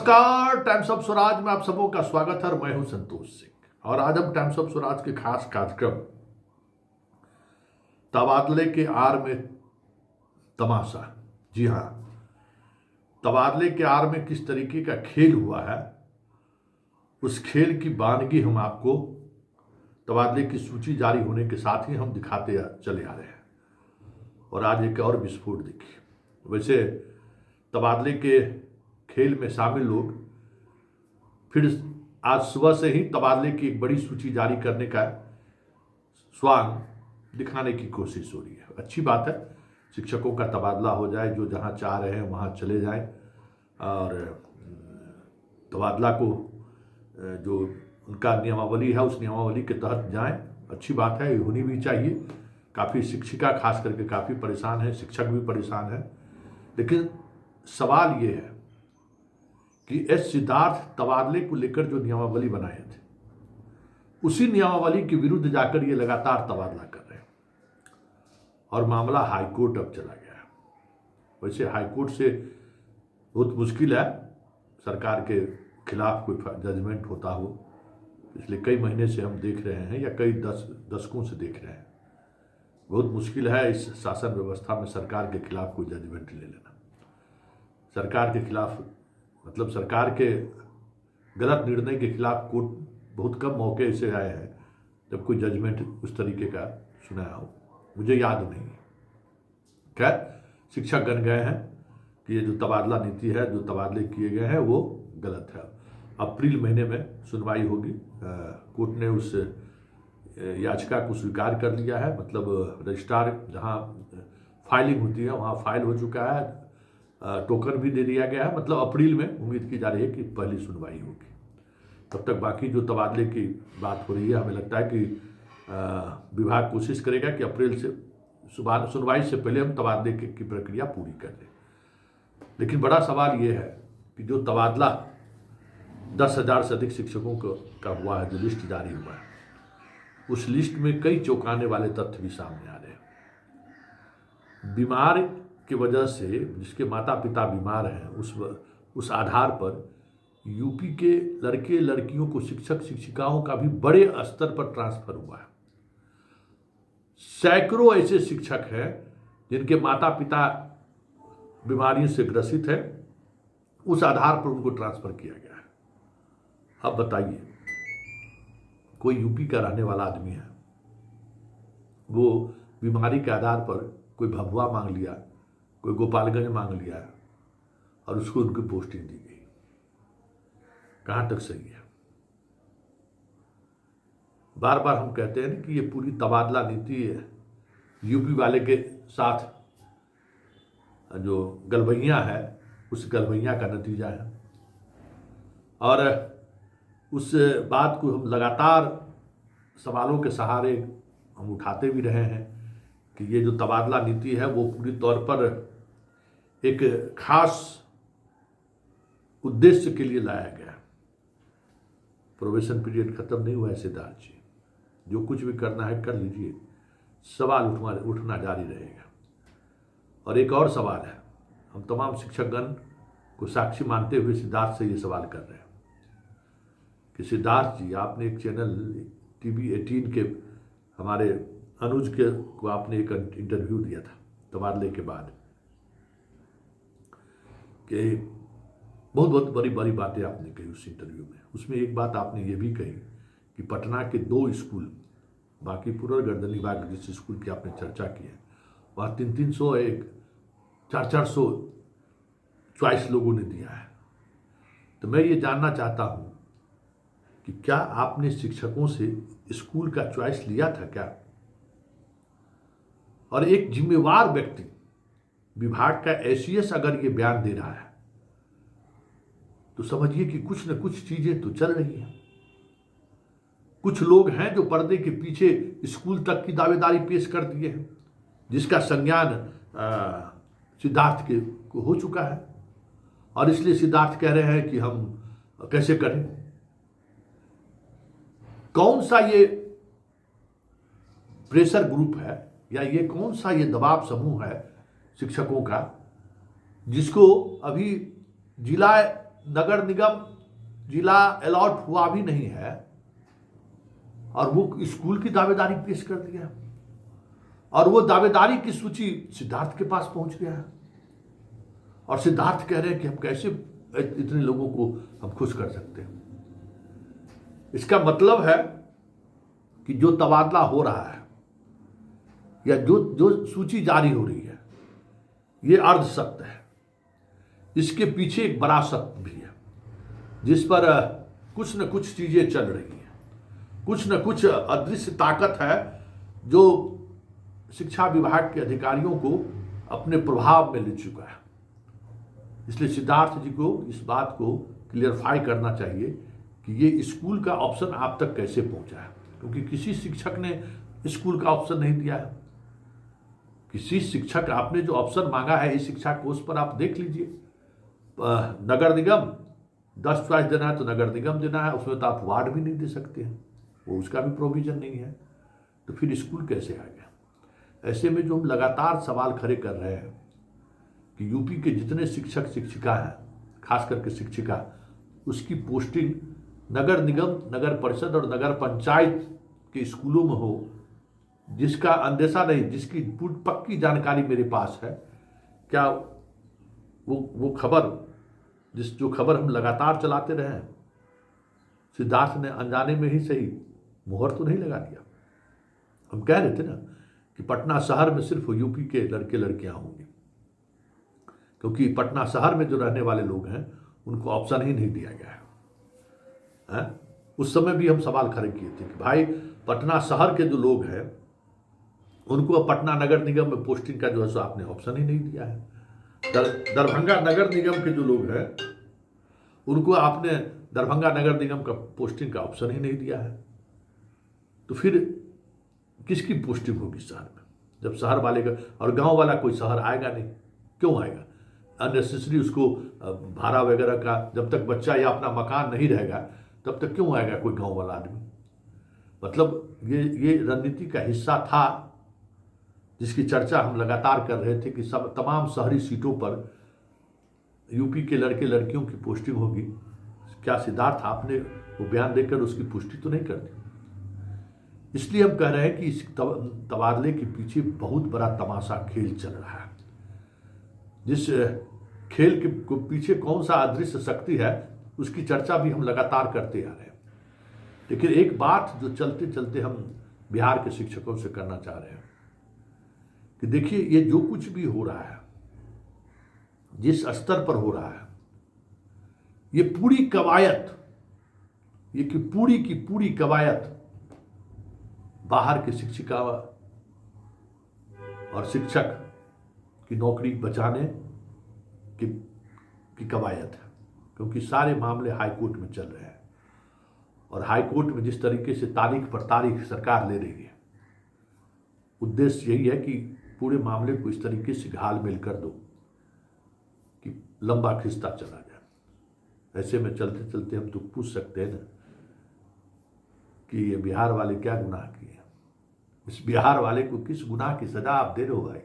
नमस्कार, times of Swaraj में आप सबों का स्वागत है। मैं हूं संतोष सिंह और आज हम टाइम्स ऑफ स्वराज के खास कार्यक्रम तबादले के आड़ में तमाशा, जी हां, तबादले के आड़ में किस तरीके का खेल हुआ है, उस खेल की वानगी हम आपको तबादले की सूची जारी होने के साथ ही हम दिखाते चले आ रहे हैं। और आज एक और विस्फोट देखिए। वैसे तबादले के खेल में शामिल लोग फिर आज सुबह से ही तबादले की एक बड़ी सूची जारी करने का स्वांग दिखाने की कोशिश हो रही है। अच्छी बात है, शिक्षकों का तबादला हो जाए, जो जहां चाह रहे हैं वहां चले जाएं और तबादला को जो उनका नियमावली है उस नियमावली के तहत जाएं। अच्छी बात है, ये होनी भी चाहिए। काफ़ी शिक्षिका खास करके काफ़ी परेशान है, शिक्षक भी परेशान है। लेकिन सवाल ये है कि एस सिद्धार्थ तबादले को लेकर जो नियमावली बनाए थे उसी नियमावली के विरुद्ध जाकर ये लगातार तबादला कर रहे हैं और मामला हाईकोर्ट अब चला गया है। वैसे हाईकोर्ट से बहुत मुश्किल है सरकार के खिलाफ कोई जजमेंट होता हो। पिछले कई महीने से हम देख रहे हैं या कई दशकों से देख रहे हैं। बहुत मुश्किल है इस शासन व्यवस्था में सरकार के खिलाफ कोई जजमेंट ले लेना। सरकार के खिलाफ मतलब सरकार के गलत निर्णय के खिलाफ कोर्ट बहुत कम मौके ऐसे आए हैं जब कोई जजमेंट उस तरीके का सुनाया हो, मुझे याद नहीं। खैर, शिक्षक गण गए हैं कि ये जो तबादला नीति है, जो तबादले किए गए हैं वो गलत है। अप्रैल महीने में सुनवाई होगी। कोर्ट ने उस याचिका को स्वीकार कर लिया है। मतलब रजिस्ट्रार जहां फाइलिंग होती है वहां फाइल हो चुका है, टोकन भी दे दिया गया है। मतलब अप्रैल में उम्मीद की जा रही है कि पहली सुनवाई होगी। तब तक बाकी जो तबादले की बात हो रही है, हमें लगता है कि विभाग कोशिश करेगा कि अप्रैल से सुनवाई से पहले हम तबादले की प्रक्रिया पूरी कर दें। लेकिन बड़ा सवाल ये है कि जो तबादला 10,000 से अधिक शिक्षकों का हुआ है, जो लिस्ट जारी हुआ है, उस लिस्ट में कई चौंकाने वाले तथ्य भी सामने आ रहे हैं। बीमार की वजह से, जिसके माता पिता बीमार हैं, उस आधार पर यूपी के लड़के लड़कियों को शिक्षक शिक्षिकाओं का भी बड़े स्तर पर ट्रांसफर हुआ है। सैकड़ों ऐसे शिक्षक हैं जिनके माता पिता बीमारियों से ग्रसित हैं, उस आधार पर उनको ट्रांसफर किया गया है। अब बताइए, कोई यूपी का रहने वाला आदमी है, वो बीमारी के आधार पर कोई भभुआ मांग लिया, कोई गोपालगंज मांग लिया और उसको उनकी पोस्टिंग दी गई। कहां तक सही है? बार बार हम कहते हैं कि ये पूरी तबादला नीति है यूपी वाले के साथ जो गलबैया है, उस गलबैया का नतीजा है। और उस बात को हम लगातार सवालों के सहारे हम उठाते भी रहे हैं कि ये जो तबादला नीति है वो पूरी तौर पर एक खास उद्देश्य के लिए लाया गया। प्रोबेशन पीरियड खत्म नहीं हुआ है सिद्धार्थ जी, जो कुछ भी करना है कर लीजिए, सवाल उठना जारी रहेगा। और एक और सवाल है, हम तमाम शिक्षकगण को साक्षी मानते हुए सिद्धार्थ से ये सवाल कर रहे हैं कि सिद्धार्थ जी, आपने एक चैनल टीवी 18 के हमारे अनुज को आपने एक इंटरव्यू दिया था तबादले के बाद कि बहुत बहुत बड़ी बड़ी बातें आपने कही उस इंटरव्यू में। उसमें एक बात आपने ये भी कही कि पटना के 2 स्कूल, बांकीपुर और गर्दनीबाग जिस स्कूल की आपने चर्चा की है, वहाँ 300 400 चॉइस लोगों ने दिया है। तो मैं ये जानना चाहता हूँ कि क्या आपने शिक्षकों से स्कूल का चॉइस लिया था क्या? और एक जिम्मेवार व्यक्ति, विभाग का एसीएस अगर ये बयान दे रहा है तो समझिए कि कुछ न कुछ चीजें तो चल रही हैं। कुछ लोग हैं जो पर्दे के पीछे स्कूल तक की दावेदारी पेश कर दिए हैं, जिसका संज्ञान सिद्धार्थ को हो चुका है। और इसलिए सिद्धार्थ कह रहे हैं कि हम कैसे करें। कौन सा ये प्रेशर ग्रुप है या ये कौन सा ये दबाव समूह है शिक्षकों का, जिसको अभी जिला नगर निगम जिला अलॉट हुआ भी नहीं है और वो स्कूल की दावेदारी पेश कर दिया और वो दावेदारी की सूची सिद्धार्थ के पास पहुंच गया है और सिद्धार्थ कह रहे हैं कि हम कैसे इतने लोगों को हम खुश कर सकते हैं। इसका मतलब है कि जो तबादला हो रहा है या जो जो सूची जारी हो रही है ये अर्ध सत्य है। इसके पीछे एक बड़ा सत्य भी है जिस पर कुछ न कुछ चीजें चल रही हैं, कुछ न कुछ अदृश्य ताकत है जो शिक्षा विभाग के अधिकारियों को अपने प्रभाव में ले चुका है। इसलिए सिद्धार्थ जी को इस बात को क्लियरफाई करना चाहिए कि ये स्कूल का ऑप्शन आप तक कैसे पहुंचा है, क्योंकि किसी शिक्षक ने स्कूल का ऑप्शन नहीं दिया है। किसी शिक्षक आपने जो ऑप्शन मांगा है इस शिक्षा कोर्स पर आप देख लीजिए, नगर निगम 10 चॉइस देना है तो नगर निगम देना है, उसमें तो आप वार्ड भी नहीं दे सकते हैं, वो उसका भी प्रोविजन नहीं है, तो फिर स्कूल कैसे आ गया। ऐसे में जो हम लगातार सवाल खड़े कर रहे हैं कि यूपी के जितने शिक्षक शिक्षिका हैं, खास करके शिक्षिका, उसकी पोस्टिंग नगर निगम, नगर परिषद और नगर पंचायत के स्कूलों में हो, जिसका अंदेशा नहीं, जिसकी पक्की जानकारी मेरे पास है। क्या वो खबर जो खबर हम लगातार चलाते रहे हैं, सिद्धार्थ ने अनजाने में ही सही मुहर तो नहीं लगा दिया। हम कह रहे थे ना कि पटना शहर में सिर्फ यूपी के लड़के लड़कियां होंगे, क्योंकि पटना शहर में जो रहने वाले लोग हैं उनको ऑप्शन ही नहीं दिया गया है। उस समय भी हम सवाल खड़े किए थे कि भाई पटना शहर के जो लोग हैं उनको अब पटना नगर निगम में पोस्टिंग का जो है सो आपने ऑप्शन ही नहीं दिया है। दरभंगा नगर निगम के जो लोग हैं उनको आपने दरभंगा नगर निगम का पोस्टिंग का ऑप्शन ही नहीं दिया है, तो फिर किसकी पोस्टिंग होगी शहर में, जब शहर वाले का और गांव वाला कोई शहर आएगा नहीं। क्यों आएगा? अननेसेसरी उसको भाड़ा वगैरह का, जब तक बच्चा या अपना मकान नहीं रहेगा तब तक क्यों आएगा कोई गांव वाला आदमी। मतलब ये रणनीति का हिस्सा था जिसकी चर्चा हम लगातार कर रहे थे कि सब तमाम शहरी सीटों पर यूपी के लड़के लड़कियों की पोस्टिंग होगी। क्या सिद्धार्थ आपने वो बयान देकर उसकी पुष्टि तो नहीं कर दी? इसलिए हम कह रहे हैं कि इस तबादले के पीछे बहुत बड़ा तमाशा खेल चल रहा है। जिस खेल के पीछे कौन सा अदृश्य शक्ति है उसकी चर्चा भी हम लगातार करते आ रहे हैं। लेकिन एक बात जो चलते चलते हम बिहार के शिक्षकों से करना चाह रहे हैं कि देखिए, ये जो कुछ भी हो रहा है, जिस स्तर पर हो रहा है, ये पूरी कवायद, ये कि पूरी की पूरी कवायद बाहर के शिक्षिका और शिक्षक की नौकरी बचाने की कवायद है, क्योंकि सारे मामले हाई कोर्ट में चल रहे हैं और हाई कोर्ट में जिस तरीके से तारीख पर तारीख सरकार ले रही है, उद्देश्य यही है कि पूरे मामले को इस तरीके से घालमेल कर दो कि लंबा खिंचता चला जाए। ऐसे में चलते चलते हम तो पूछ सकते हैं ना कि ये बिहार वाले क्या गुनाह किए, इस बिहार वाले को किस गुनाह की सजा आप दे रहे हो भाई।